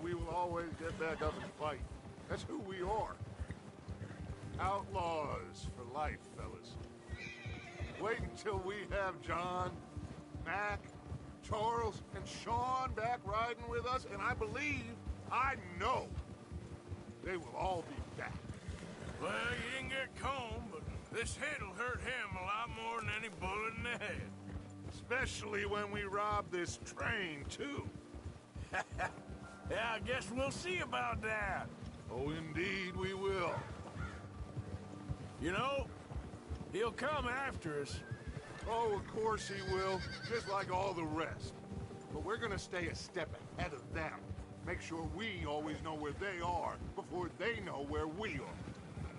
we will always get back up and fight. That's who we are. Outlaws for life, fellas. Wait until we have John, Mac, Charles, and Sean back riding with us, and I know, they will all be back. Well, you didn't get Colm, but this hit'll hurt him a lot more than any bullet in the head. Especially when we rob this train, too. Yeah, I guess we'll see about that. Oh, indeed we will. You know, he'll come after us. Oh, of course he will, just like all the rest. But we're gonna stay a step ahead of them. Make sure we always know where they are before they know where we are.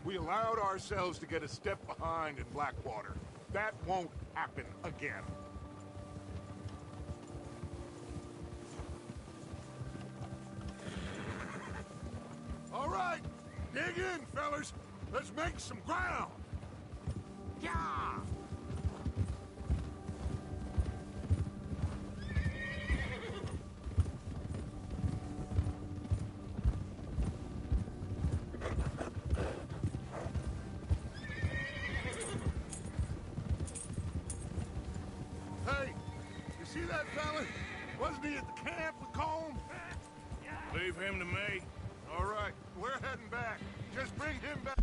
We allowed ourselves to get a step behind in Blackwater. That won't happen again. All right, dig in, fellas. Let's make some ground. Yeah! Hey, you see that fella? Wasn't he at the camp with Colm? Leave him to me. All right, we're heading back. Just bring him back.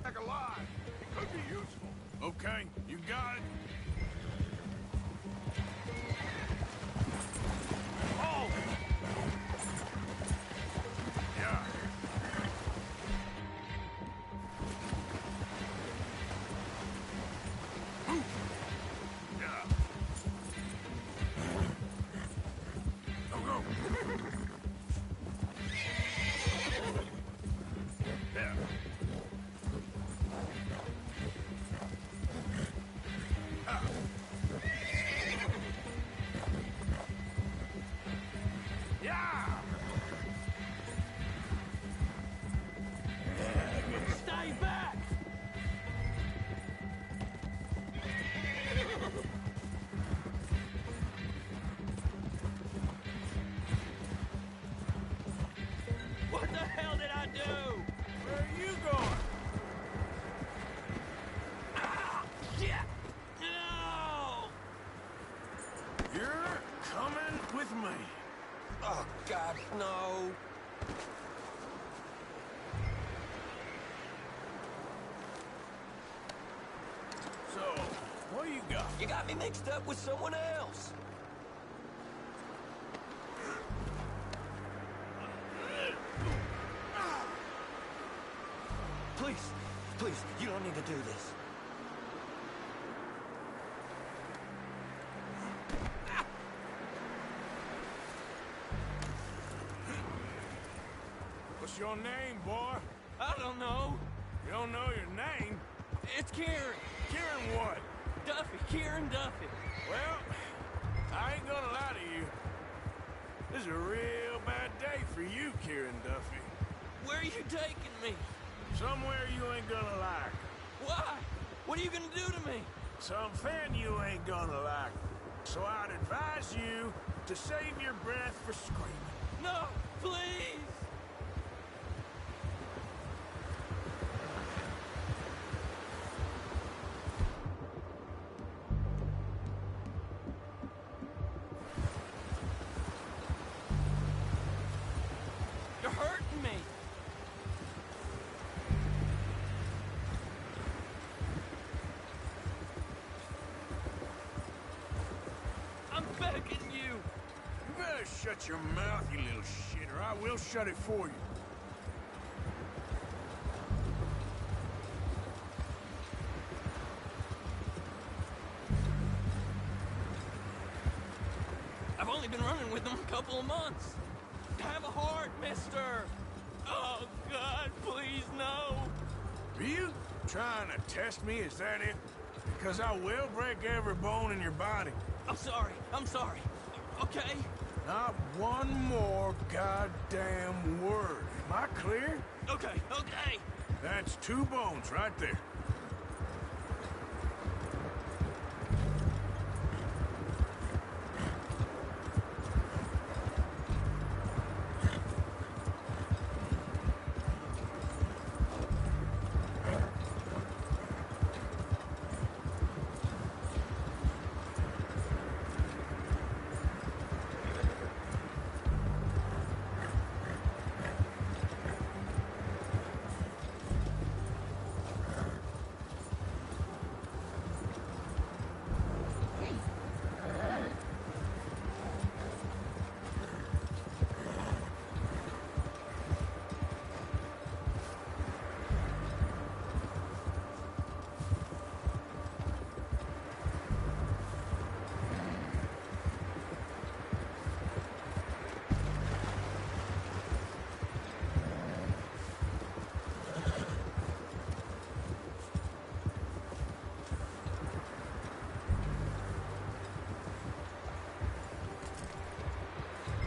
Back alive. It could be useful. Okay, you got it. Oh! Yeah. Move. Yeah. Go, go. Yeah. No. So, what you got? You got me mixed up with someone else. Please, please, you don't need to do this. What's your name, boy? I don't know. You don't know your name? It's Kieran. Kieran what? Duffy, Kieran Duffy. Well, I ain't gonna lie to you. This is a real bad day for you, Kieran Duffy. Where are you taking me? Somewhere you ain't gonna like. Why? What are you gonna do to me? Something you ain't gonna like. So I'd advise you to save your breath for screaming. No, please. You're hurting me. I'm begging you. You better shut your mouth, you little shit, or I will shut it for you. I've only been running with them a couple of months. Have a heart, mister. Oh, God, please, no. Are you trying to test me? Is that it? Because I will break every bone in your body. I'm sorry. I'm sorry. Okay? Not one more goddamn word. Am I clear? Okay, okay. That's 2 bones right there.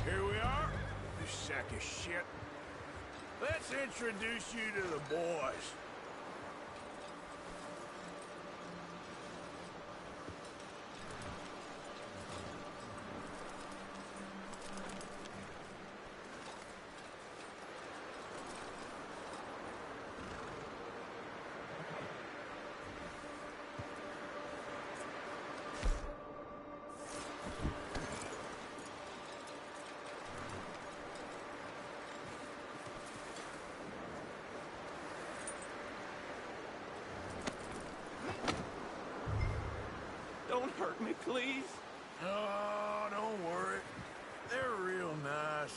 Here we are, you sack of shit. Let's introduce you to the boys. Don't hurt me, please. Oh, don't worry. They're real nice.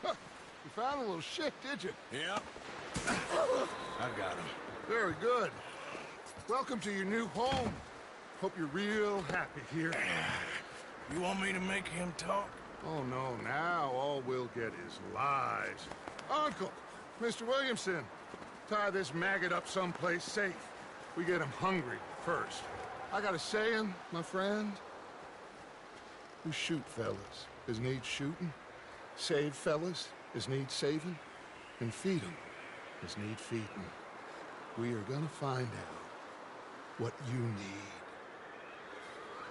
Huh. You found a little shit, did you? Yep. I got him. Very good. Welcome to your new home. Hope you're real happy here. You want me to make him talk? Oh, no, now all we'll get is lies. Uncle, Mr. Williamson, tie this maggot up someplace safe. We get him hungry first. I got a saying, my friend. We shoot fellas as need shooting, save fellas as need saving, and feed 'em as need feeding. We are gonna find out what you need.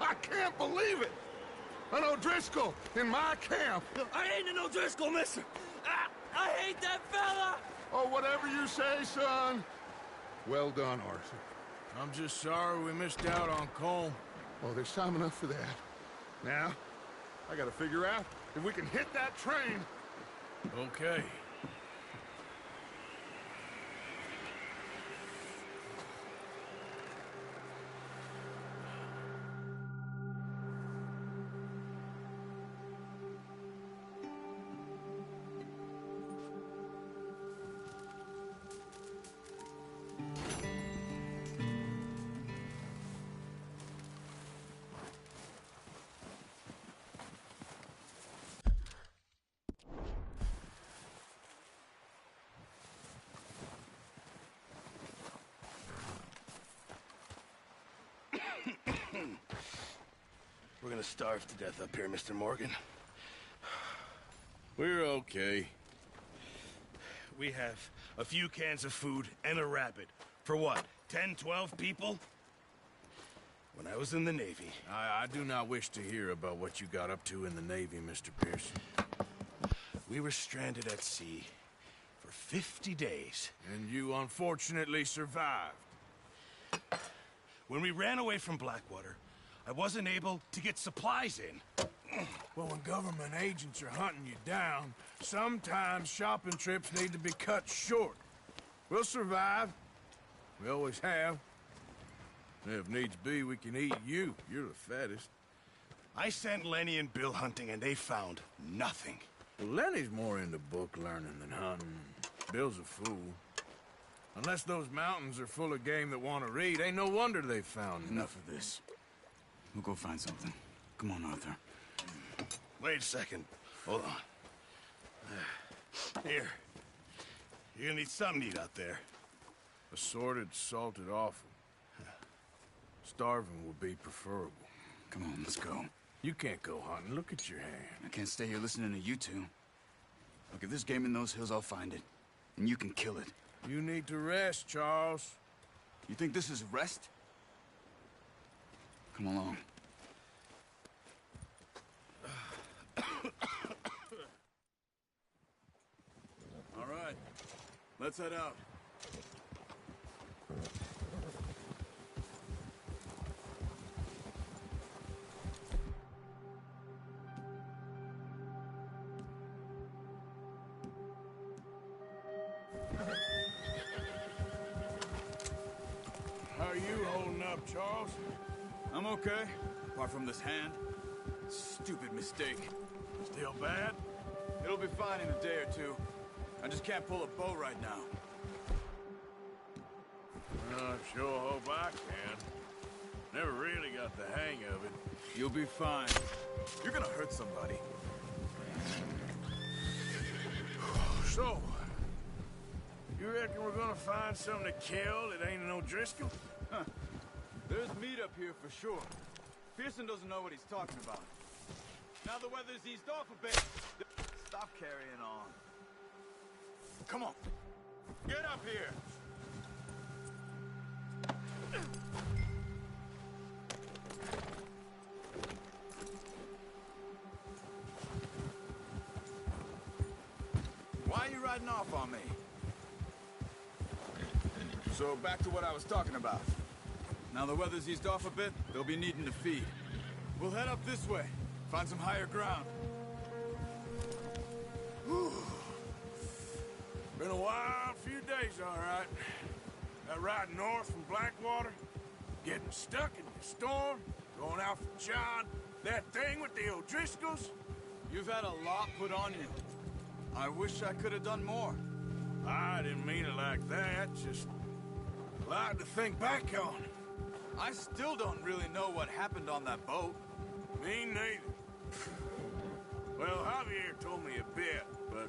I can't believe it! An O'Driscoll in my camp! I ain't an O'Driscoll, mister. I hate that fella. Oh, whatever you say, son. Well done, Arthur. I'm just sorry we missed out on Colm. Oh, there's time enough for that. Now, I gotta figure out if we can hit that train. Okay. We're gonna starve to death up here, Mr. Morgan. We're okay. We have a few cans of food and a rabbit. For what, 10, 12 people? When I was in the Navy... I do not wish to hear about what you got up to in the Navy, Mr. Pearson. We were stranded at sea for 50 days. And you unfortunately survived. When we ran away from Blackwater, I wasn't able to get supplies in. Well, when government agents are hunting you down, sometimes shopping trips need to be cut short. We'll survive. We always have. If needs be, we can eat you. You're the fattest. I sent Lenny and Bill hunting, and they found nothing. Well, Lenny's more into book learning than hunting. Bill's a fool. Unless those mountains are full of game that want to read, ain't no wonder they found Enough of this. We'll go find something. Come on, Arthur. Wait a second. Hold on. Here. You're gonna need something to eat out there. Assorted, salted offal. Starving will be preferable. Come on, let's go. You can't go hunting. Look at your hand. I can't stay here listening to you two. Look, if there's game in those hills, I'll find it. And you can kill it. You need to rest, Charles. You think this is rest? Come along. All right. Let's head out. How are you holding up, Charles? I'm okay, apart from this hand. Stupid mistake. Still bad? It'll be fine in a day or two. I just can't pull a bow right now. I sure hope I can. Never really got the hang of it. You'll be fine. You're gonna hurt somebody. So, you reckon we're gonna find something to kill that ain't no Driscoll? Huh. There's meat up here for sure. Pearson doesn't know what he's talking about. Now the weather's eased off a bit. Stop carrying on. Come on. Get up here. Why are you riding off on me? So back to what I was talking about. Now the weather's eased off a bit, they'll be needing to feed. We'll head up this way, find some higher ground. Whew. Been a wild few days, all right. That ride north from Blackwater, getting stuck in the storm, going out for John, that thing with the O'Driscolls. You've had a lot put on you. I wish I could have done more. I didn't mean it like that, just a lot to think back on. I still don't really know what happened on that boat. Me neither. Well, Javier told me a bit, but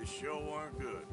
it sure weren't good.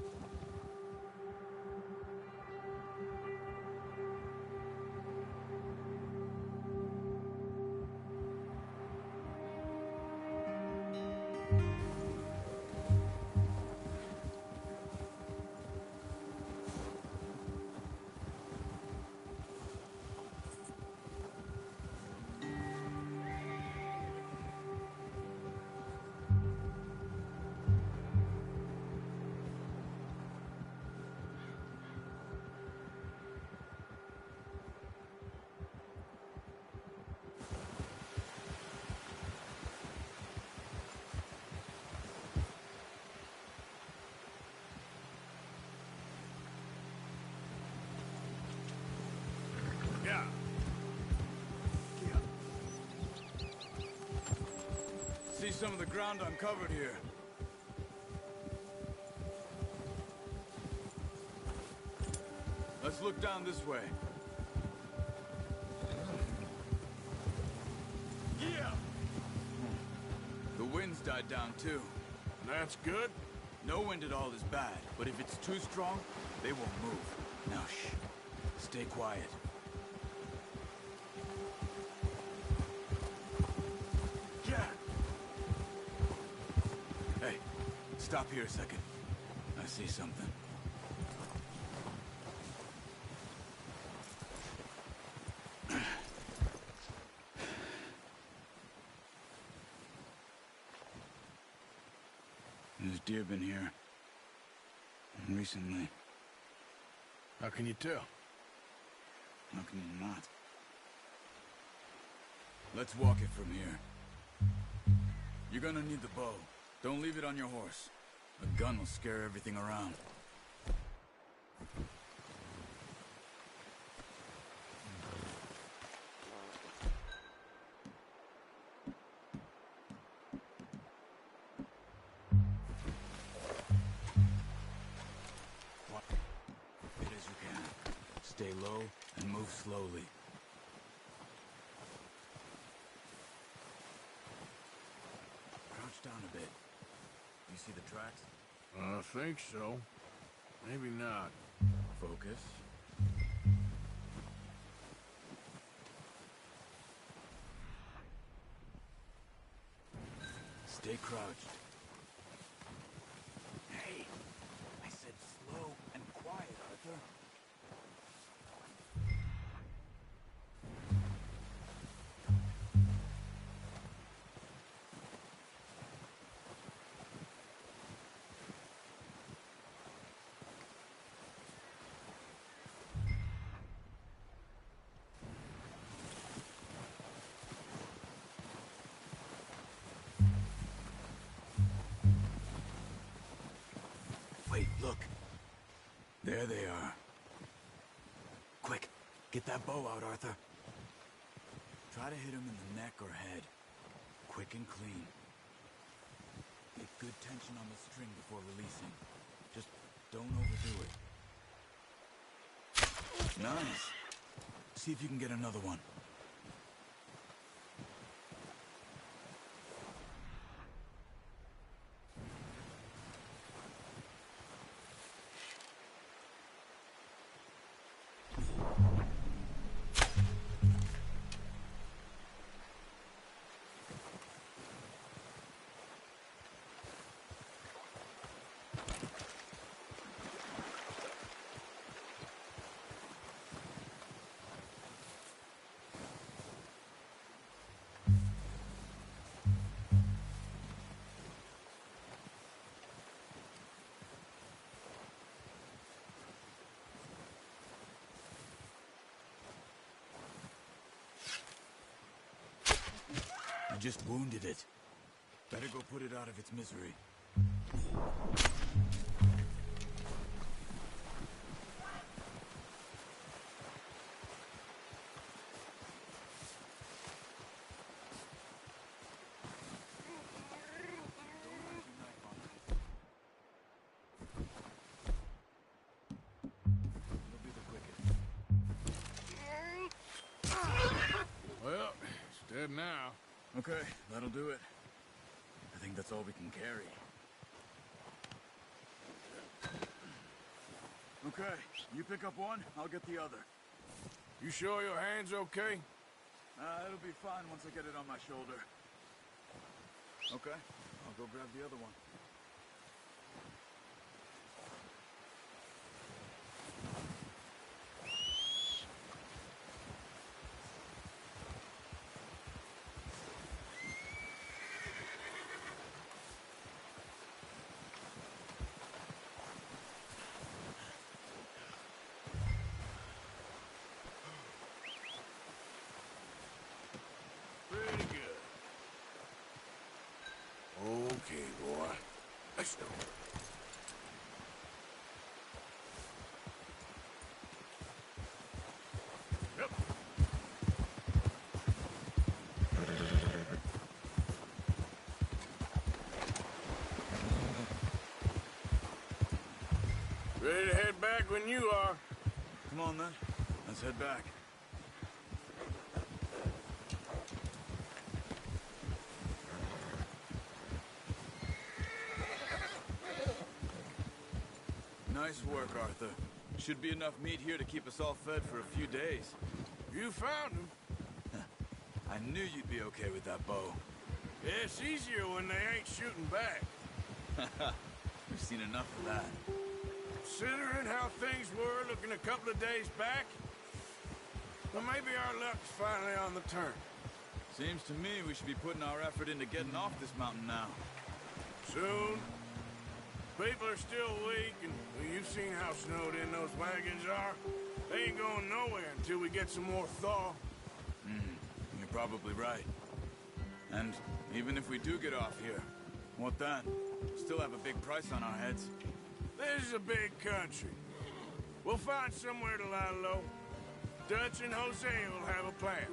some of the ground uncovered here. Let's look down this way. Yeah! The wind's died down too. That's good. No wind at all is bad, but if it's too strong, they won't move. Now shh. Stay quiet. Yeah! Hey, stop here a second. I see something. There's deer been here. Recently. How can you tell? How can you not? Let's walk it from here. You're gonna need the bow. Don't leave it on your horse. A gun will scare everything around. Stay low and move slowly. Crouch down a bit. You see the tracks? I think so. Maybe not. Focus. Stay crouched. Hey, I said slow and quiet, Arthur. Wait, look. There they are. Quick, get that bow out, Arthur. Try to hit him in the neck or head. Quick and clean. Get good tension on the string before releasing. Just don't overdo it. Nice. See if you can get another one. I just wounded it. Better go put it out of its misery. It'll be the quickest. Well, it's dead now. Okay, that'll do it. I think that's all we can carry. Okay, you pick up one, I'll get the other. You sure your hand's okay? It'll be fine once I get it on my shoulder. Okay, I'll go grab the other one. Pretty good. Okay, boy. Ready to head back when you are. Come on, then. Let's head back. Nice work, Arthur. Should be enough meat here to keep us all fed for a few days. You found him. I knew you'd be okay with that bow. Yeah, it's easier when they ain't shooting back. We've seen enough of that. Considering how things were looking a couple of days back, well, maybe our luck's finally on the turn. Seems to me we should be putting our effort into getting off this mountain now. Soon. People are still weak, and well, you've seen how snowed in those wagons are. They ain't going nowhere until we get some more thaw. You're probably right. And even if we do get off here, what then? Still have a big price on our heads. This is a big country. We'll find somewhere to lie low. Dutch and Hosea will have a plan.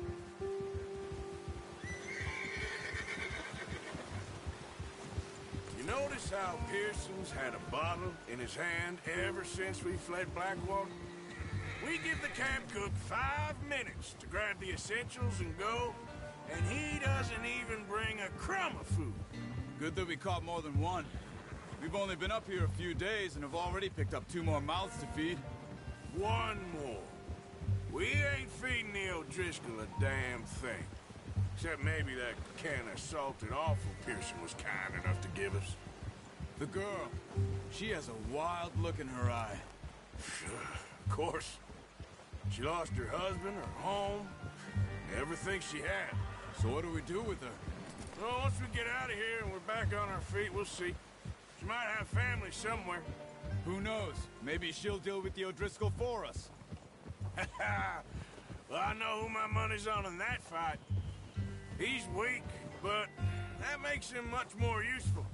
You notice how Pearson's had a bottle in his hand ever since we fled Blackwater? We give the camp cook 5 minutes to grab the essentials and go, and he doesn't even bring a crumb of food. Good that we caught more than one. We've only been up here a few days and have already picked up 2 more mouths to feed. One more. We ain't feeding the O'Driscoll a damn thing. Except maybe that can of salted offal Pearson was kind enough to give us. The girl, she has a wild look in her eye. Of course. She lost her husband, her home, everything she had. So what do we do with her? Well, once we get out of here and we're back on our feet, we'll see. She might have family somewhere. Who knows? Maybe she'll deal with the O'Driscoll for us. Well, I know who my money's on in that fight. He's weak, but that makes him much more useful.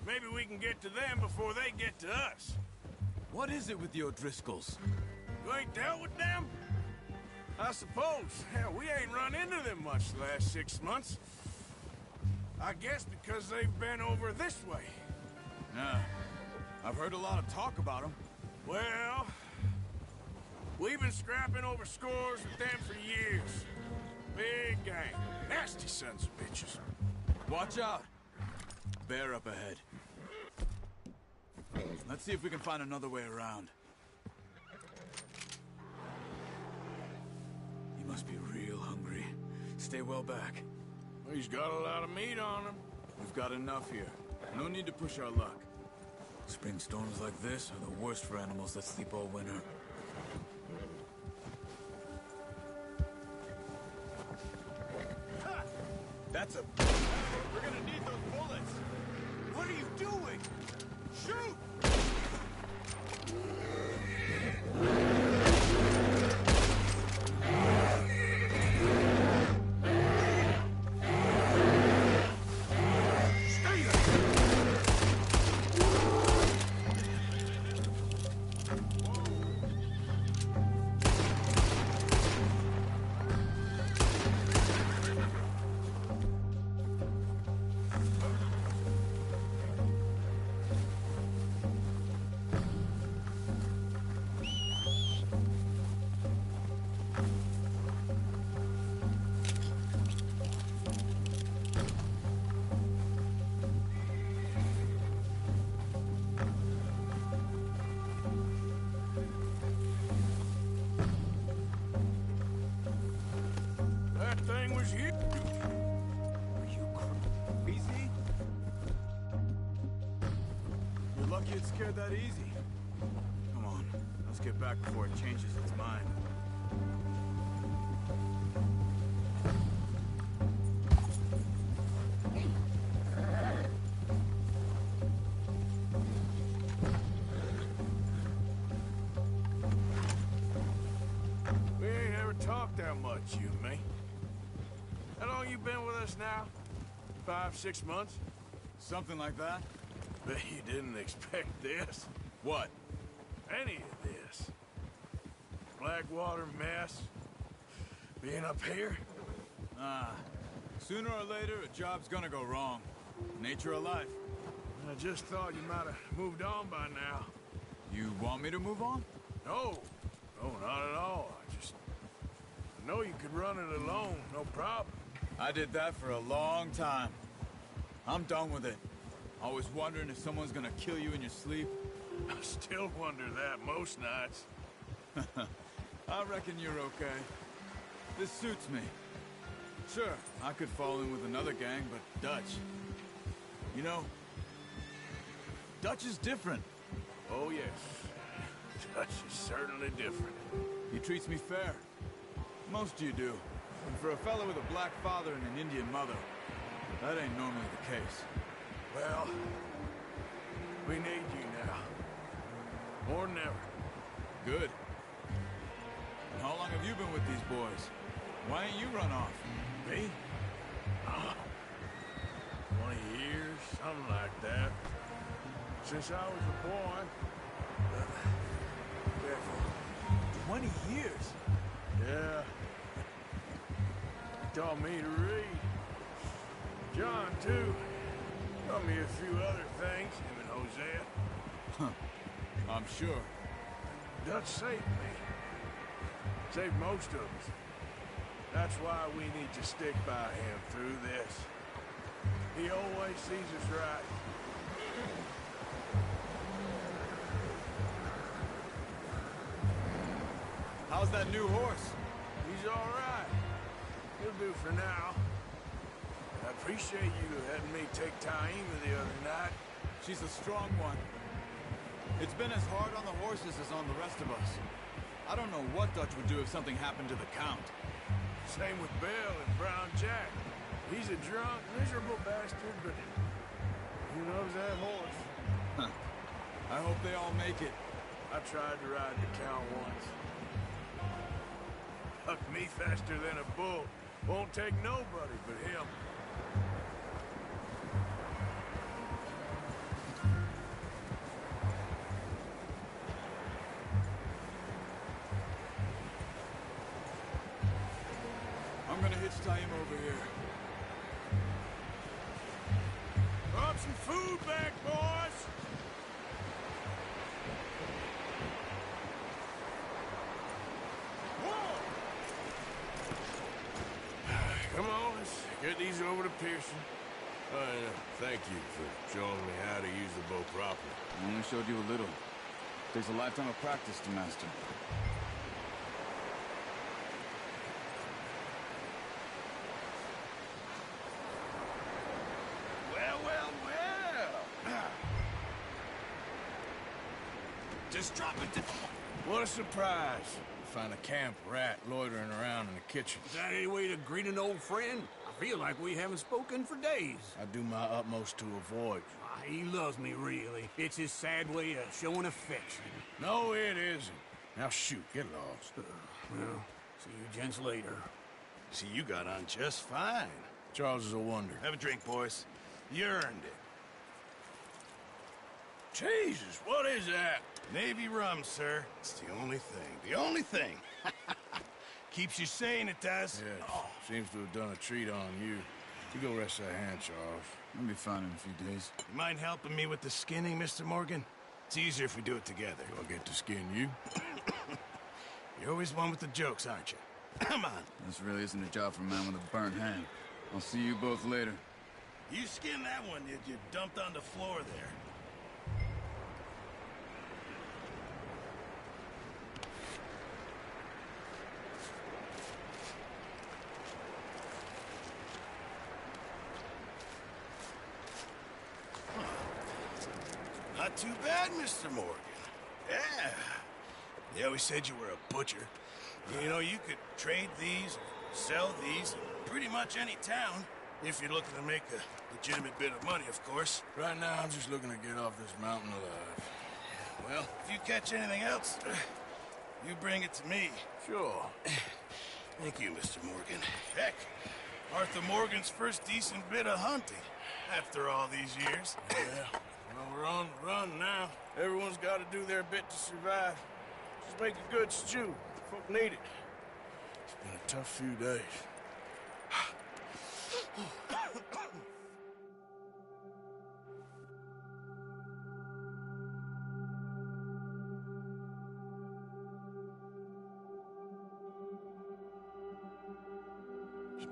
Maybe we can get to them before they get to us. What is it with the O'Driscolls? You ain't dealt with them? I suppose. Hell, we ain't run into them much the last 6 months. I guess because they've been over this way. Nah. I've heard a lot of talk about them. Well, we've been scrapping over scores with them for years. Big gang. Nasty sons of bitches. Watch out. Bear up ahead. Let's see if we can find another way around. He must be real hungry. Stay well back. He's got a lot of meat on him. We've got enough here. No need to push our luck. Spring storms like this are the worst for animals that sleep all winter. Ha! That's a... We're gonna need those bullets! What are you doing? Shoot! That thing was huge. Are you crazy? You're lucky it scared that easy. Come on, let's get back before it changes its mind. We ain't ever talked that much, you and me. How long you been with us now? 5, 6 months? Something like that? Bet you didn't expect this. What? Any of this. Blackwater mess. Being up here. Sooner or later, a job's gonna go wrong. Nature of life. I just thought you might have moved on by now. You want me to move on? No. No, not at all. I know you could run it alone, no problem. I did that for a long time. I'm done with it. Always wondering if someone's gonna kill you in your sleep. I still wonder that most nights. I reckon you're okay. This suits me. Sure, I could fall in with another gang, but Dutch... You know, Dutch is different. Oh, yes. Dutch is certainly different. He treats me fair. Most of you do. And for a fellow with a black father and an Indian mother, that ain't normally the case. Well, we need you now. More than ever. Good. And how long have you been with these boys? Why ain't you run off? Me? 20 years, something like that. Since I was a boy. Careful. 20 years? Yeah. He taught me to read. John, too. Taught me a few other things, him and Hosea. I'm sure. Dutch saved me. Saved most of us. That's why we need to stick by him through this. He always sees us right. How's that new horse? He's all right. He'll do for now. I appreciate you letting me take Taima the other night. She's a strong one. It's been as hard on the horses as on the rest of us. I don't know what Dutch would do if something happened to the Count. Same with Bill and Brown Jack. He's a drunk, miserable bastard, but he loves that horse. I hope they all make it. I tried to ride the Count once. Hucked me faster than a bull. Won't take nobody but him. I'm gonna hitch Taima over here. Drop some food back, boys! Whoa! Come on, let's get these over to Pearson. Thank you for showing me how to use the bow properly. I only showed you a little. Takes a lifetime of practice to master. Well. Just drop it down. What a surprise. Find a camp rat loitering around in the kitchen. Is that any way to greet an old friend? I feel like we haven't spoken for days. I do my utmost to avoid you. He loves me, really. It's his sad way of showing affection. No, it isn't. Now shoot, get lost. Well, see you gents later. See, you got on just fine. Charles is a wonder. Have a drink, boys. You earned it. Jesus, what is that? Navy rum, sir. It's the only thing. The only thing. Keeps you sane, it does. Yes, seems to have done a treat on you. You go rest that hand, Charles. I'll be fine in a few days. You mind helping me with the skinning, Mr. Morgan? It's easier if we do it together. Do I get to skin you? You're always one with the jokes, aren't you? Come on. This really isn't a job for a man with a burnt hand. I'll see you both later. You skinned that one you dumped on the floor there. Not too bad, Mr. Morgan. Yeah. They always said you were a butcher. You know, you could trade these, sell these, in pretty much any town, if you're looking to make a legitimate bit of money, of course. Right now, I'm just looking to get off this mountain alive. Well, if you catch anything else, you bring it to me. Sure. Thank you, Mr. Morgan. Heck, Arthur Morgan's first decent bit of hunting, after all these years. Yeah. Well, we're on the run now. Everyone's got to do their bit to survive. Just make a good stew. Folk need it. It's been a tough few days.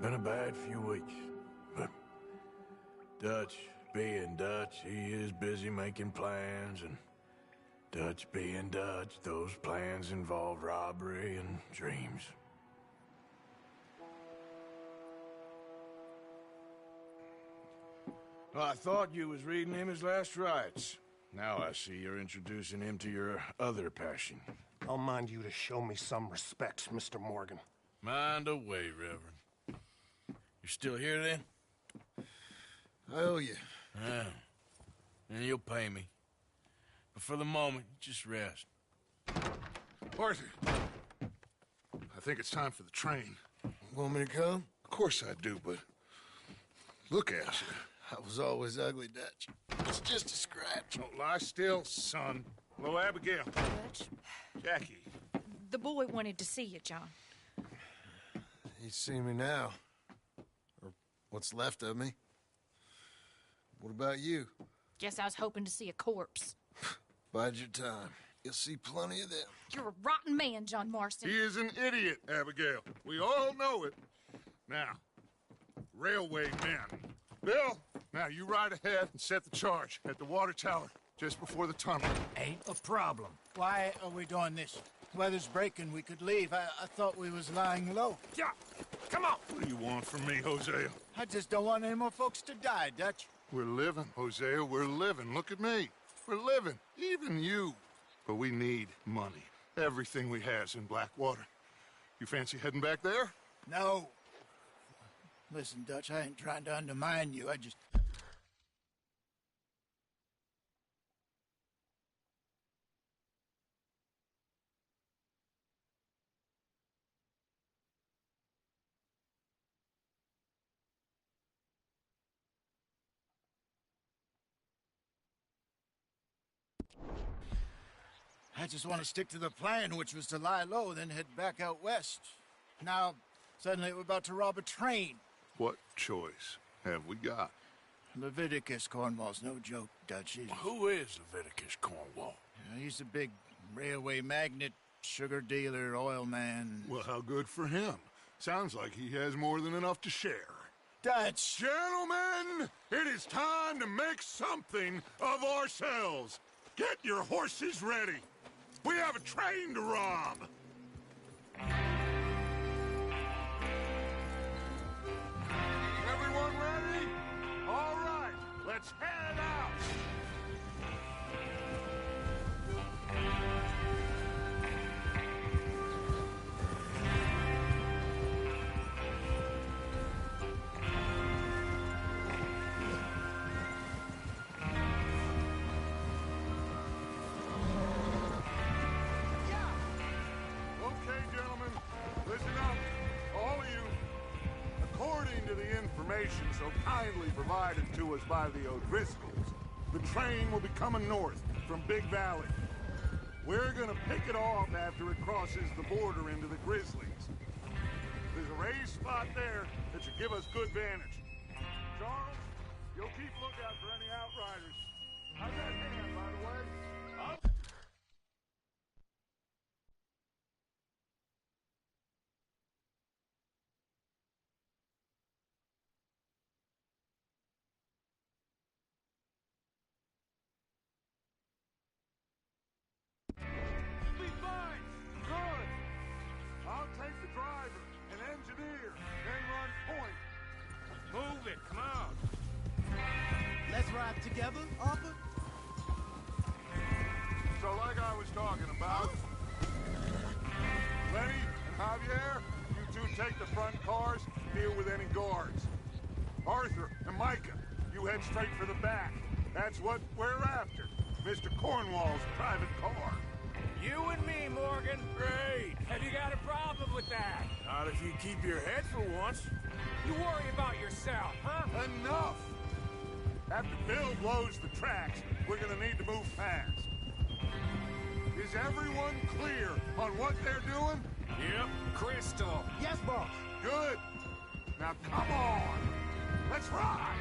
been a bad few weeks, but Dutch being Dutch, he is busy making plans, and Dutch being Dutch, those plans involve robbery and dreams. Well, I thought you was reading him his last rites. Now I see you're introducing him to your other passion. I'll mind you to show me some respect, Mr. Morgan. Mind away, Reverend. You're still here, then? I owe you. Yeah. And you'll pay me. But for the moment, just rest. Arthur, I think it's time for the train. Want me to come? Of course I do, but look at you. I was always ugly, Dutch. It's just a scratch. Don't lie still, son. Hello, Abigail. Dutch, Jackie. the boy wanted to see you, John. He's seen me now. Or what's left of me. What about you? Guess I was hoping to see a corpse. Bide your time. You'll see plenty of them. You're a rotten man, John Marston. He is an idiot, Abigail. We all know it. Now, railway men. Bill, now you ride ahead and set the charge at the water tower just before the tunnel. Ain't a problem. Why are we doing this? Weather's breaking. We could leave. I thought we was lying low. Yeah, come on. What do you want from me, Hosea? I just don't want any more folks to die, Dutch. We're living, Hosea. We're living. Look at me. We're living. Even you. But we need money. Everything we has in Blackwater. You fancy heading back there? No. Listen, Dutch, I ain't trying to undermine you. I just want to stick to the plan, which was to lie low, then head back out west. Now, suddenly we're about to rob a train. What choice have we got? Leviticus Cornwall's no joke, Dutch. Who is Leviticus Cornwall? He's a big railway magnate, sugar dealer, oil man. Well, how good for him. Sounds like he has more than enough to share. Dutch! Gentlemen, it is time to make something of ourselves. Get your horses ready. We have a train to rob. Everyone ready? All right, let's head out. Okay, gentlemen, listen up, all of you. According to the information so kindly provided to us by the O'Driscolls, the train will be coming north from Big Valley. We're gonna pick it off after it crosses the border into the Grizzlies. There's a raised spot there that should give us good vantage. Charles, you'll keep lookout for any outriders. How's that hand, by the way? Be fine. Good. I'll take the driver and engineer, then run point. Move it, come on. Let's ride together, Arthur? So like I was talking about, Lenny and Javier, you two take the front cars, deal with any guards. Arthur and Micah, you head straight for the back. That's what we're after. Mr. Cornwall's private car. You and me, Morgan. Great. Have you got a problem with that? Not if you keep your head for once. You worry about yourself, huh? Enough! After Bill blows the tracks, we're gonna need to move fast. Is everyone clear on what they're doing? Yep. Crystal. Yes, boss. Good. Now come on. Let's ride.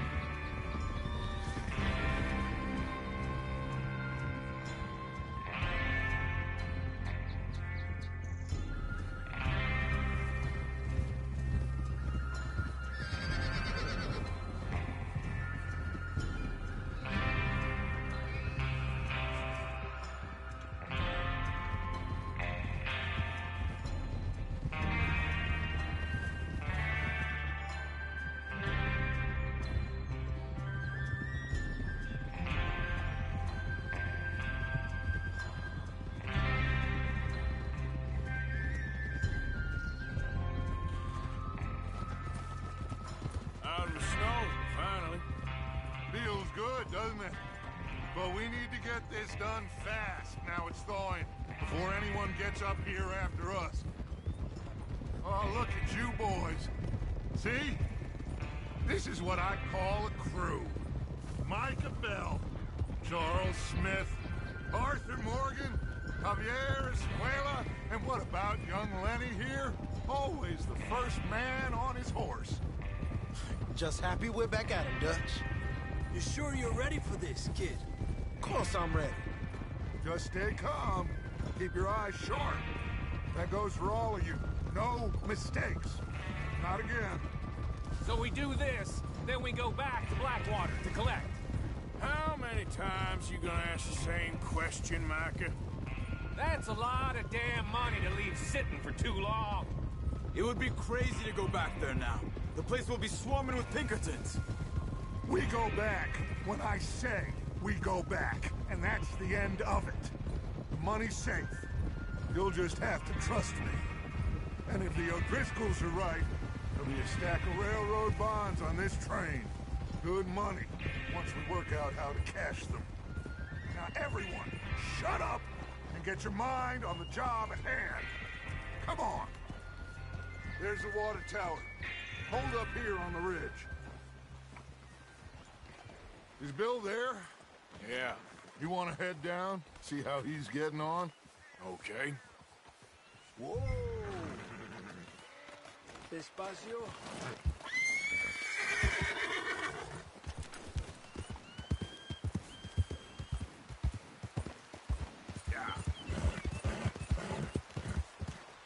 in the snow, finally. Feels good, doesn't it? But we need to get this done fast, now it's thawing, before anyone gets up here after us. Oh, look at you boys. See? This is what I call a crew. Micah Bell, Charles Smith, Arthur Morgan, Javier Escuela, and what about young Lenny here? Always the first man on his horse. Just happy we're back at him, Dutch. You sure you're ready for this, kid? Of course I'm ready. Just stay calm. Keep your eyes sharp. That goes for all of you. No mistakes. Not again. So we do this, then we go back to Blackwater to collect. How many times you gonna ask the same question, Micah? That's a lot of damn money to leave sitting for too long. It would be crazy to go back there now. The place will be swarming with Pinkertons. We go back when I say we go back, and that's the end of it. The money's safe. You'll just have to trust me. And if the O'Driscolls are right, there'll be a stack of railroad bonds on this train. Good money, once we work out how to cash them. Now everyone, shut up and get your mind on the job at hand. Come on. There's the water tower. Hold up here on the ridge. Is Bill there? Yeah. You want to head down, see how he's getting on? Okay. Whoa! Despacio.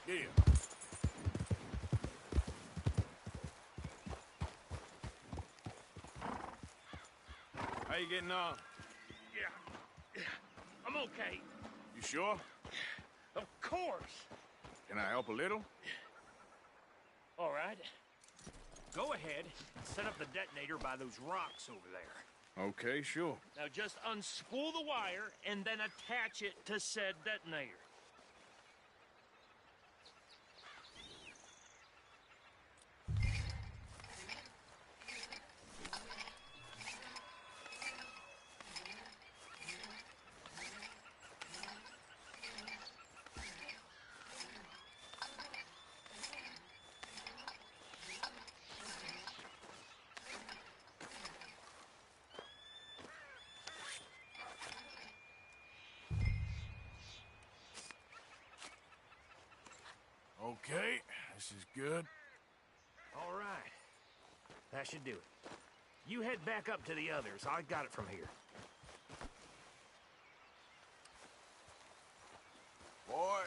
Yeah. How you getting on? Yeah, I'm okay. You sure? Of course. Can I help a little? All right. Go ahead and set up the detonator by those rocks over there. Okay, sure. Now just unspool the wire and then attach it to said detonator. Okay, this is good. All right. That should do it. You head back up to the others. I got it from here. Boy.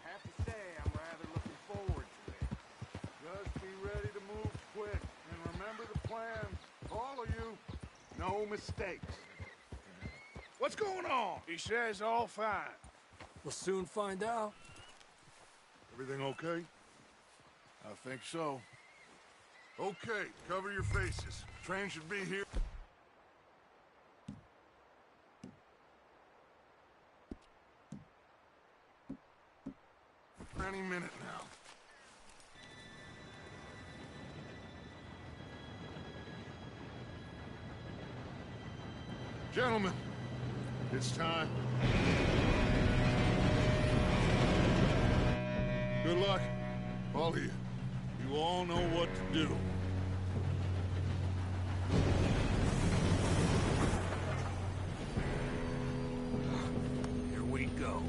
Have to say, I'm rather looking forward to it. Just be ready to move quick, and remember the plan. All of you, no mistakes. What's going on? He says all fine. We'll soon find out. Everything okay? I think so. Okay, cover your faces. Train should be here. Any minute now. Gentlemen, it's time. Good luck, all of you. You all know what to do. Here we go.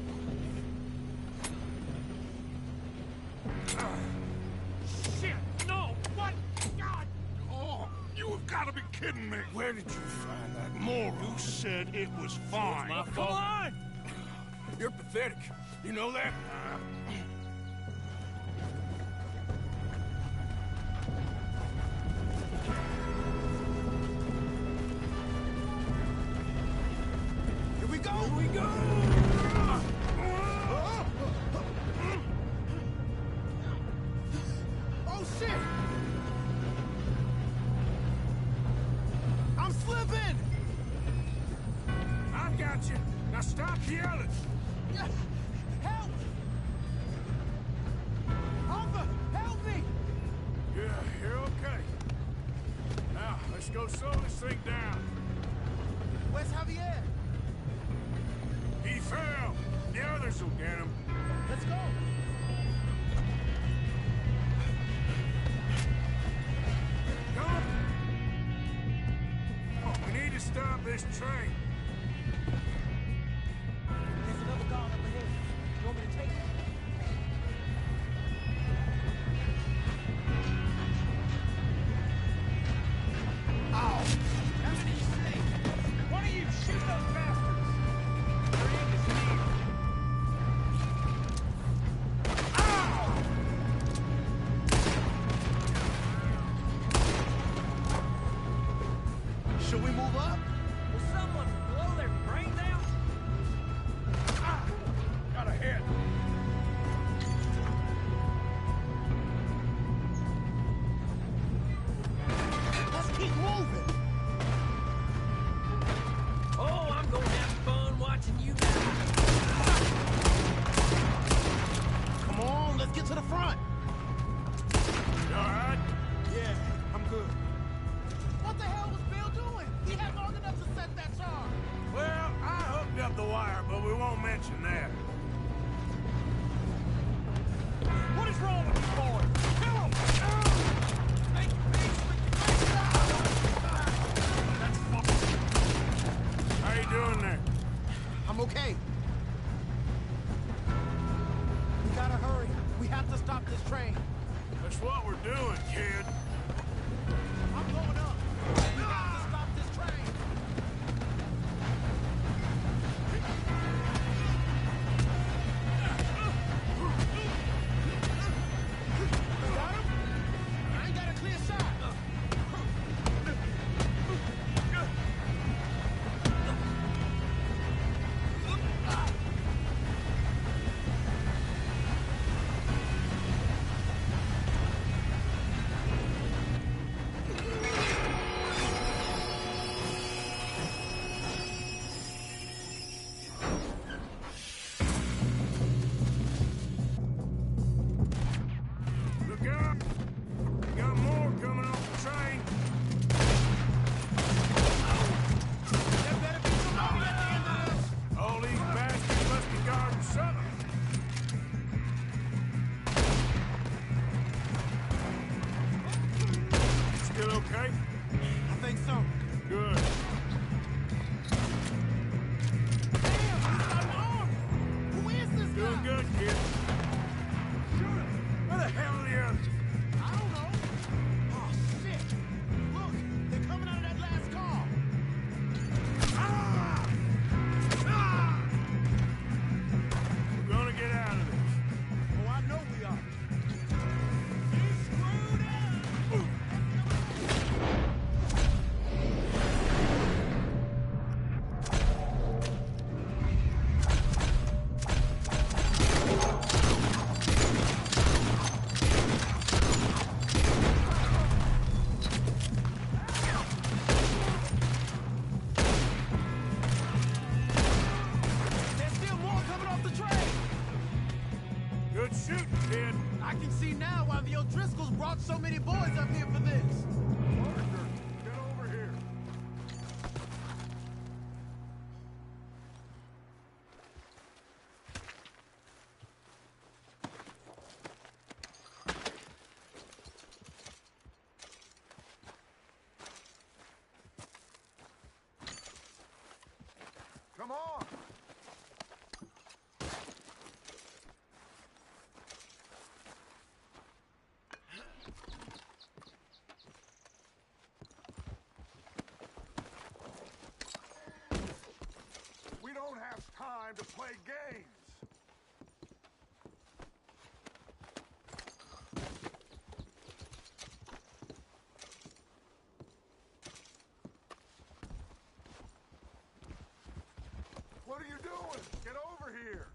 Shit! No! What? God! Oh, you have got to be kidding me. Where did you find that moron? You said it was fine. My fault. Come on! You're pathetic. You know that? Here we go! Here we go! Oh, shit! I'm slipping! I've got got you. Now stop yelling. Help! Arthur, help me! Yeah, you're okay. Now, let's go slow this thing down. Where's Javier? He fell. The others will get him. Let's go. Come on. Oh, we need to stop this train. There's another guard up ahead. You want me to take it? Ow! That's what you say. Why don't you shoot those bastards? Their end is near. Should we move up? Will someone blow their brains out? Got a hit. Let's keep moving. Oh, I'm gonna have fun watching you die. Come on, let's get to the front. You all right? Yeah, I'm good. What the hell was Bill doing? He had long enough to set that charge. Well, I hooked up the wire, but we won't mention that. What is wrong with you boys? Kill him! Make peace with How you doing there? I'm okay. We gotta hurry. We have to stop this train. That's what we're doing, kid. I'm going up. We have to stop this train. Got him? I ain't got a clear shot. Look out! Got more coming off the train. There better be somebody at the end of this. All these bastards must be guarding something. Still okay? I think so. Good. Damn, he's got an arm. Who is this guy? Doing good, kid. Where the hell are the others? I don't know. Oh, shit. Look, they're coming out of that last car. We're gonna get out of this. Oh, I know we are. He's screwed up. There's still more coming off the train. Good shooting, kid. I can see now why the O'Driscolls brought so many boys up here for this. Parker, get over here. Come on. We don't have time to play games. What are you doing? Get over here.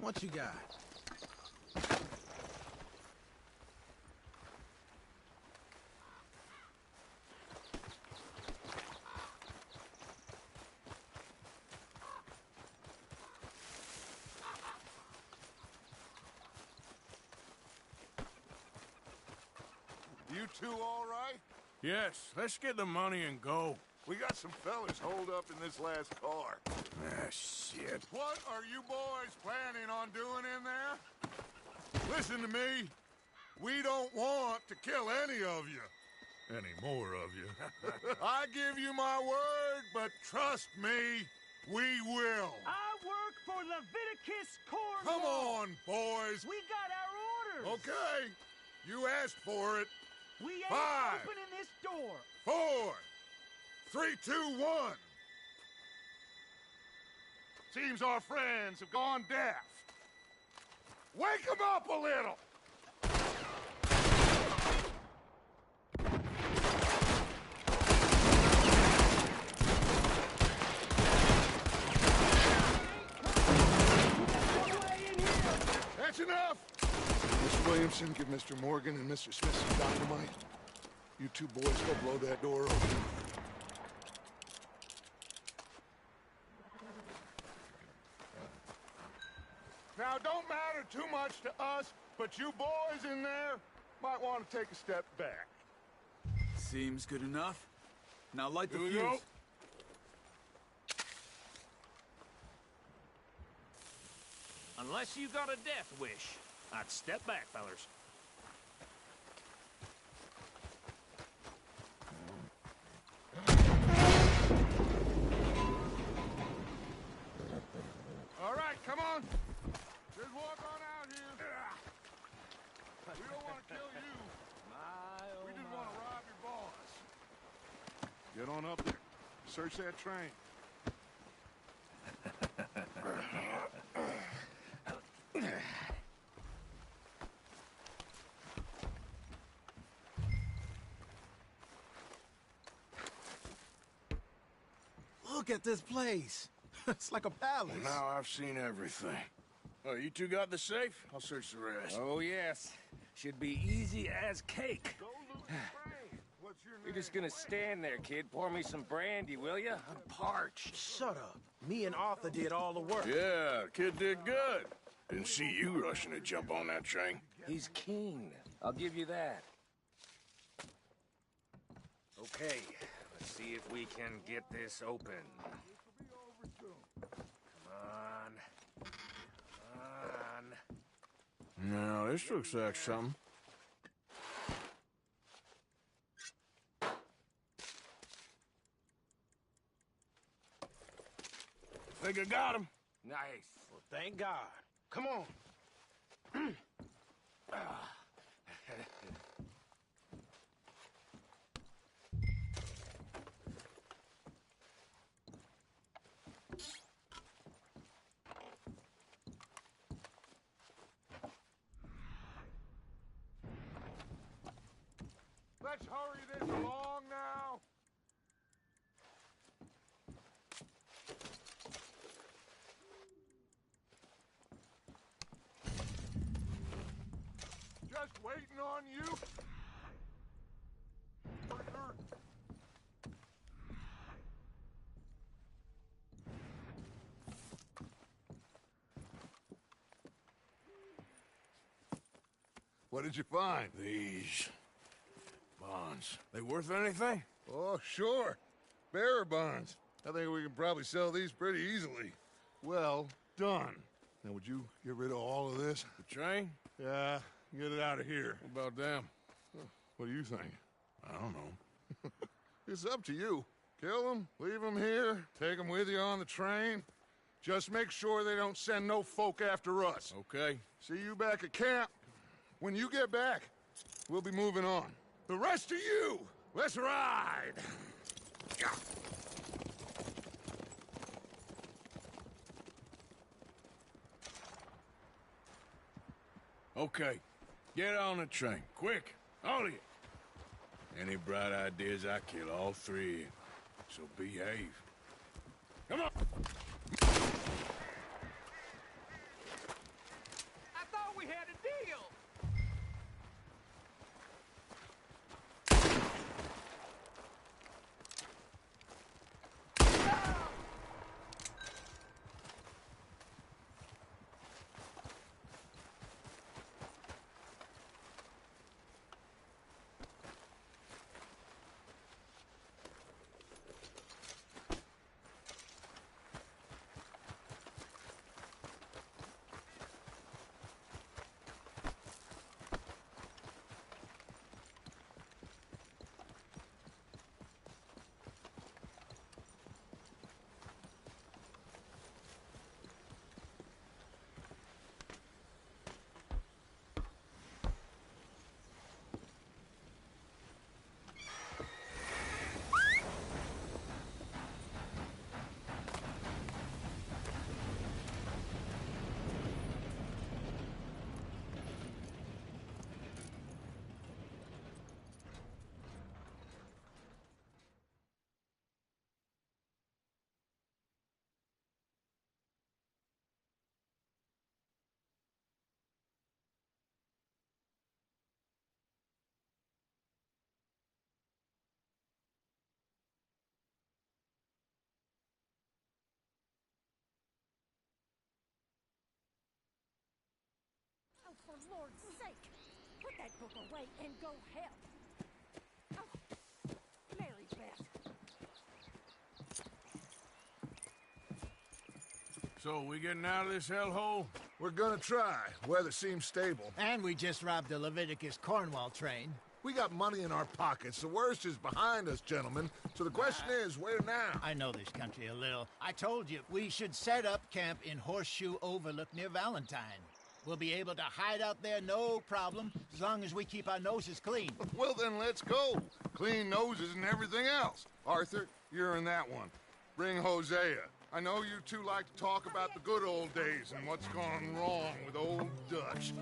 What you got? You two all right? Yes, let's get the money and go. We got some fellas holed up in this last car. Ah, shit. What are you boys planning on doing in there? Listen to me. We don't want to kill any of you. Any more of you. I give you my word, but trust me, we will. I work for Leviticus Corps. Come on, boys. We got our orders. Okay. You asked for it. We ain't 5, opening this door. 4, 3, 2, 1. Seems our friends have gone deaf. Wake them up a little! That's enough! Mr. Williamson, give Mr. Morgan and Mr. Smith some dynamite. You two boys go blow that door open. Now, don't matter too much to us, but you boys in there might want to take a step back. Seems good enough. Now light the Here we fuse. go. Unless you got a death wish, I'd step back, fellers. All right, come on. Just walk on out here. We don't want to kill you. We just want to rob your boss. Get on up there. Search that train. Look at this place. It's like a palace. Now I've seen everything. Oh, you two got the safe? I'll search the rest. Oh, yes. Should be easy as cake. What's your name? You're just gonna stand there, kid. Pour me some brandy, will ya? I'm parched. Shut up. Me and Arthur did all the work. Yeah, kid did good. Didn't see you rushing to jump on that train. He's keen. I'll give you that. Okay, let's see if we can get this open. No, this looks like something. Think I got him. Nice. Well, thank God. Come on. Let's hurry this along now. Just waiting on you. Arthur. What did you find? These bonds. They worth anything? Oh, sure. Bearer bonds. I think we can probably sell these pretty easily. Well done. Now, would you get rid of all of this? The train? Yeah, get it out of here. What about them? What do you think? I don't know. It's up to you. Kill them, leave them here, take them with you on the train. Just make sure they don't send no folk after us. Okay. See you back at camp. When you get back, we'll be moving on. The rest of you, let's ride! Okay. Get on the train. Quick. All of you. Any bright ideas, I kill all three of you. So behave. Come on! for Lord's sake! Put that book away and go help! Oh, Mary Beth. So, we getting out of this hellhole? We're gonna try. Weather seems stable. And we just robbed the Leviticus Cornwall train. We got money in our pockets. The worst is behind us, gentlemen. So the question is, where now? I know this country a little. I told you, we should set up camp in Horseshoe Overlook near Valentine. We'll be able to hide out there, no problem, as long as we keep our noses clean. Well, then let's go. Clean noses and everything else. Arthur, you're in that one. Bring Hosea. I know you two like to talk about the good old days and what's gone wrong with old Dutch.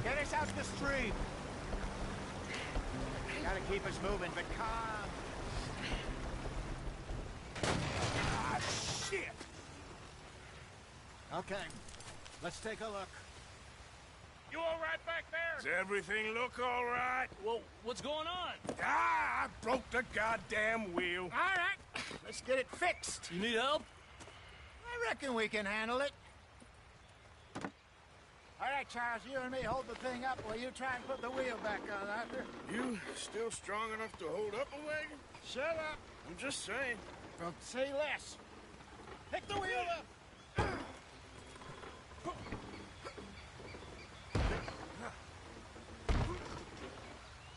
Get us out the stream! Gotta keep us moving, but calm. Ah, shit! Okay, let's take a look. You all right back there? Does everything look all right? Well, what's going on? Ah, I broke the goddamn wheel. All right, let's get it fixed. You need help? I reckon we can handle it. All right, Charles, you and me hold the thing up while you try and put the wheel back on, Arthur. You still strong enough to hold up a wagon? Shut up. I'm just saying. Well, say less. Pick the wheel up.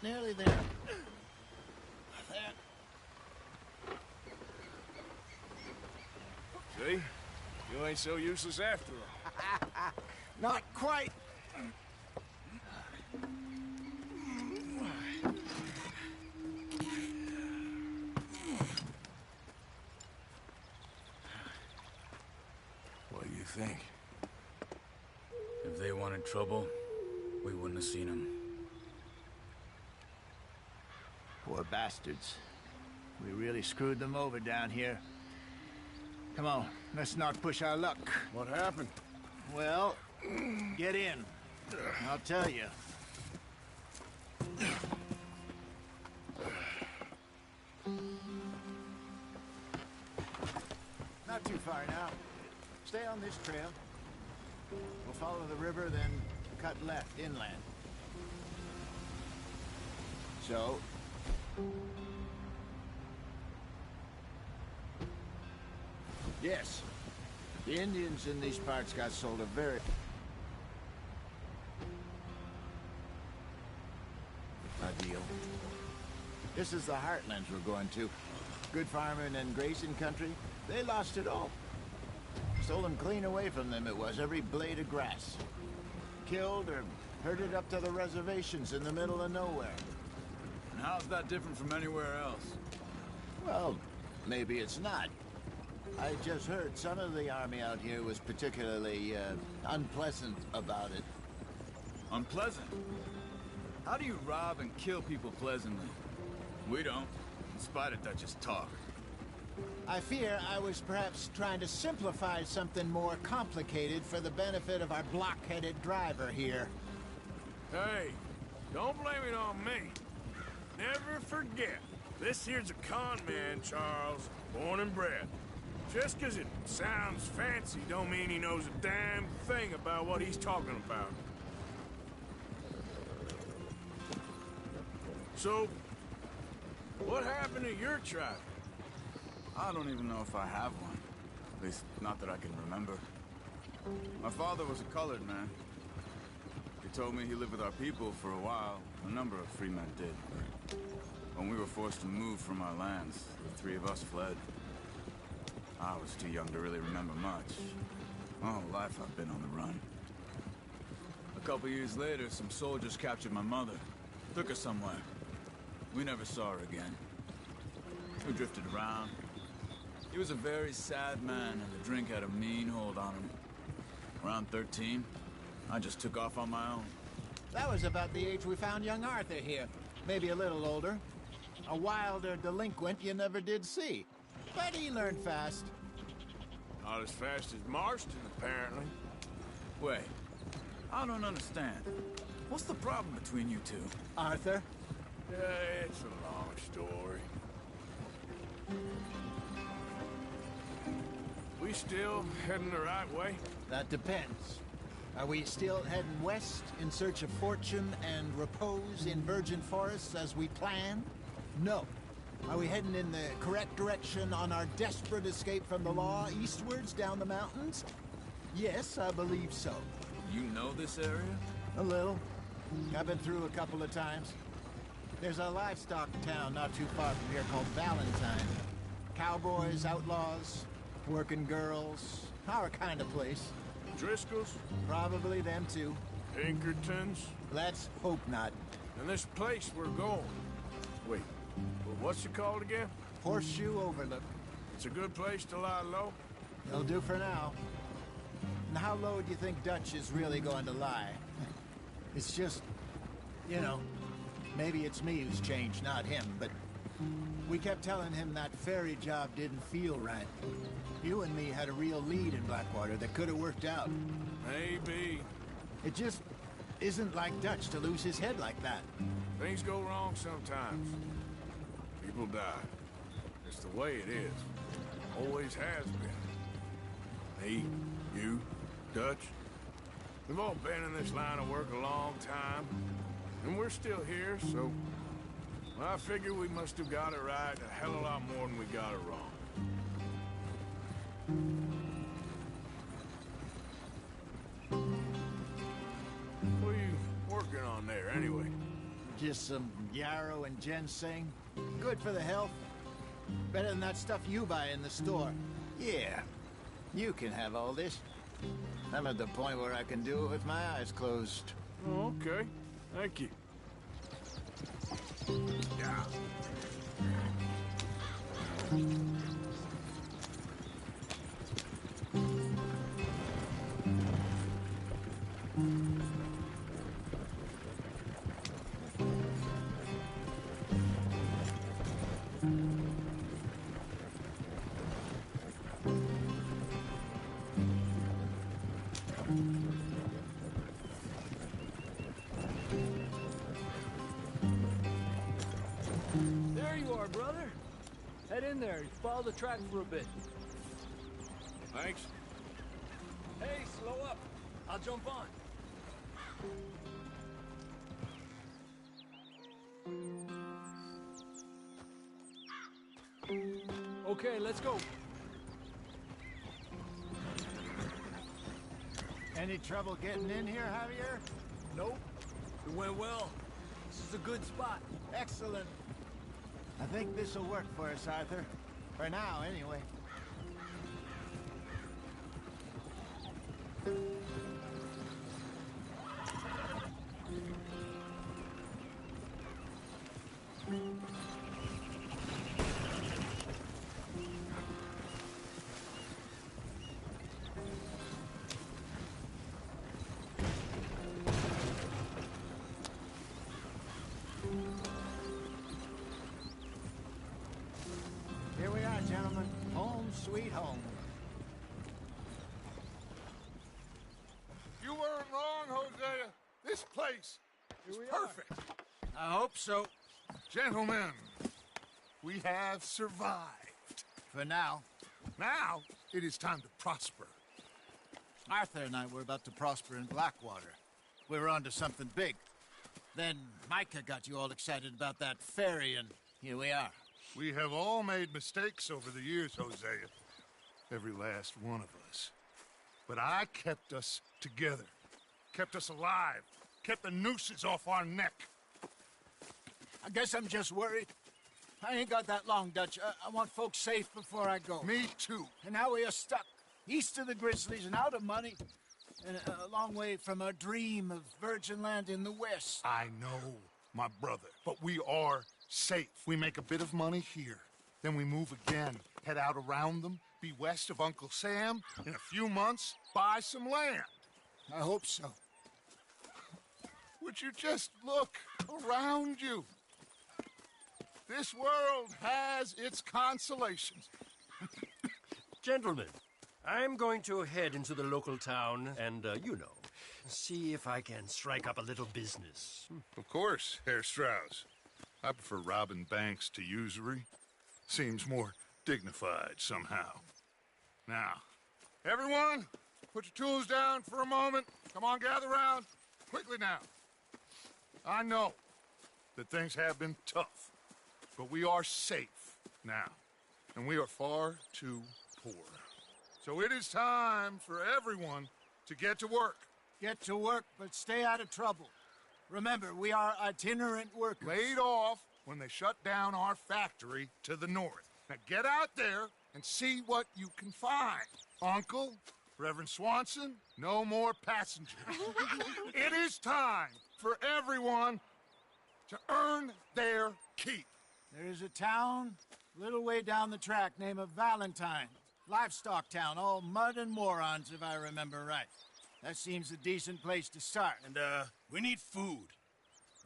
Nearly there. See? You ain't so useless after all. Not quite. What do you think? If they wanted trouble, we wouldn't have seen them. Poor bastards. We really screwed them over down here. Come on, let's not push our luck. What happened? Well, get in. I'll tell you. Not too far now. Stay on this trail. We'll follow the river, then cut left inland. So... Yes. The Indians in these parts got sold a very... a deal. This is the heartlands we're going to. Good farming and grazing country. They lost it all. Stolen clean away from them it was, every blade of grass. Killed or herded up to the reservations in the middle of nowhere. And how's that different from anywhere else? Well, maybe it's not. I just heard some of the army out here was particularly, unpleasant about it. Unpleasant? How do you rob and kill people pleasantly? We don't, in spite of Dutch's talk. I fear I was perhaps trying to simplify something more complicated for the benefit of our block-headed driver here. Hey, don't blame it on me. Never forget, this here's a con man, Charles, born and bred. Just 'cause it sounds fancy don't mean he knows a damn thing about what he's talking about. So, what happened to your tribe? I don't even know if I have one. At least, not that I can remember. My father was a colored man. He told me he lived with our people for a while. A number of free men did, but when we were forced to move from our lands, the three of us fled. I was too young to really remember much. My whole life I've been on the run. A couple years later, some soldiers captured my mother. Took her somewhere. We never saw her again. We drifted around. He was a very sad man, and the drink had a mean hold on him. Around 13, I just took off on my own. That was about the age we found young Arthur here. Maybe a little older. A wilder delinquent you never did see. But he learned fast. Not as fast as Marston, apparently. Wait, I don't understand. What's the problem between you two? Arthur? It's a long story. We still heading the right way? That depends. Are we still heading west in search of fortune and repose in virgin forests as we planned? No. Are we heading in the correct direction on our desperate escape from the law eastwards down the mountains? Yes, I believe so. You know this area? A little. I've been through a couple of times. There's a livestock town not too far from here called Valentine. Cowboys, outlaws, working girls, our kind of place. Driscoll's? Probably them too. Pinkertons? Let's hope not. And this place we're going. Wait, what's it called again? Horseshoe Overlook. It's a good place to lie low? It'll do for now. And how low do you think Dutch is really going to lie? It's just, you know, maybe it's me who's changed, not him, but we kept telling him that ferry job didn't feel right. You and me had a real lead in Blackwater that could have worked out. Maybe. It just isn't like Dutch to lose his head like that. Things go wrong sometimes. People die. It's the way it is. Always has been. Me, you, Dutch. We've all been in this line of work a long time. And we're still here, so... I figure we must have got it right a hell of a lot more than we got it wrong. What are you working on there, anyway? Just some yarrow and ginseng. Good for the health. Better than that stuff you buy in the store. Yeah, you can have all this. I'm at the point where I can do it with my eyes closed. Oh, okay. Thank you. Yeah. There you are, brother. Head in there. Follow the track for a bit. Thanks. Hey, slow up. I'll jump on. Okay, let's go. Any trouble getting in here, Javier? Nope. It went well. This is a good spot. Excellent. I think this'll work for us, Arthur. For now, anyway. Here we are, gentlemen. place. It's perfect. I hope so. Gentlemen, we have survived. For now. Now, it is time to prosper. Arthur and I were about to prosper in Blackwater. We were onto something big. Then Micah got you all excited about that ferry, and here we are. We have all made mistakes over the years, Hosea. Every last one of us. But I kept us together. Kept us alive. Kept the nooses off our neck. I guess I'm just worried. I ain't got that long, Dutch. I want folks safe before I go. Me too. And now we are stuck, east of the Grizzlies and out of money, and a long way from our dream of virgin land in the west. I know, my brother, but we are safe. We make a bit of money here. Then we move again, head out around them, be west of Uncle Sam. In a few months, buy some land. I hope so. Would you just look around you? This world has its consolations. Gentlemen, I'm going to head into the local town and, see if I can strike up a little business. Of course, Herr Strauss. I prefer robbing banks to usury. Seems more dignified somehow. Now, everyone, put your tools down for a moment. Come on, gather round. Quickly now. I know that things have been tough, but we are safe now, and we are far too poor. So it is time for everyone to get to work. Get to work, but stay out of trouble. Remember, we are itinerant workers. Laid off when they shut down our factory to the north. Now get out there and see what you can find. Uncle, Reverend Swanson, no more passengers. It is time for everyone to earn their keep. There is a town a little way down the track named Valentine. Livestock town, all mud and morons, if I remember right. That seems a decent place to start. And, we need food.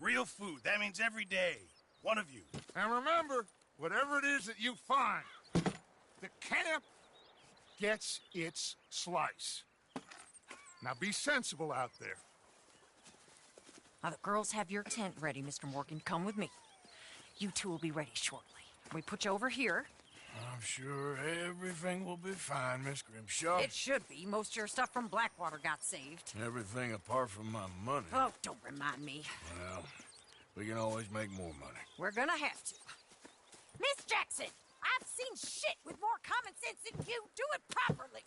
Real food. That means every day. One of you. And remember, whatever it is that you find, the camp gets its slice. Now be sensible out there. Now, the girls have your tent ready, Mr. Morgan. Come with me. You two will be ready shortly. We put you over here. I'm sure everything will be fine, Miss Grimshaw. It should be. Most of your stuff from Blackwater got saved. Everything apart from my money. Oh, don't remind me. Well, we can always make more money. We're gonna have to. Miss Jackson, I've seen shit with more common sense than you. Do it properly.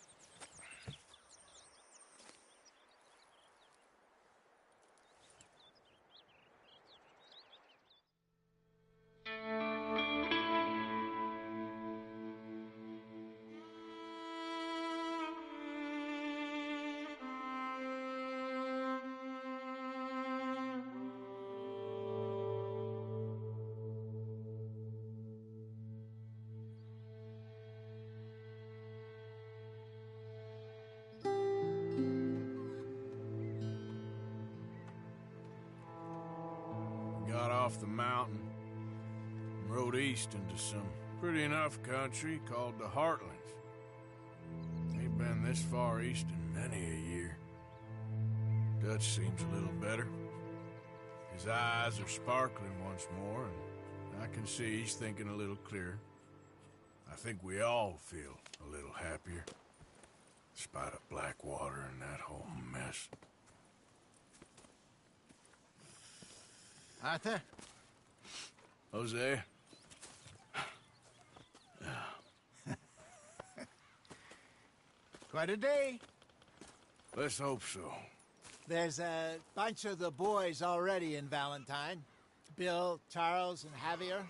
Got off the mountain and rode east into some pretty enough country called the Heartlands. Ain't been this far east in many a year. Dutch seems a little better. His eyes are sparkling once more, and I can see he's thinking a little clearer. I think we all feel a little happier, in spite of Blackwater and that whole mess. Arthur? Hosea? Quite a day. Let's hope so. There's a bunch of the boys already in Valentine. Bill, Charles, and Javier.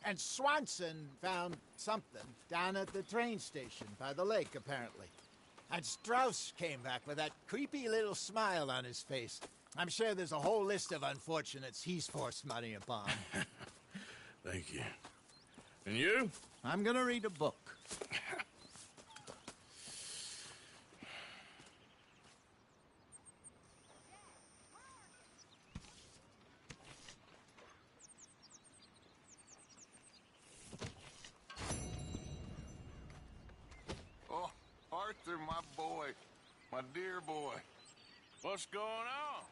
And Swanson found something down at the train station by the lake, apparently. And Strauss came back with that creepy little smile on his face. I'm sure there's a whole list of unfortunates he's forced money upon. Thank you. And you? I'm gonna read a book. Oh, Arthur, my boy. My dear boy. What's going on?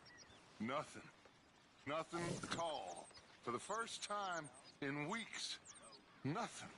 Nothing. Nothing at all. For the first time in weeks. Nothing.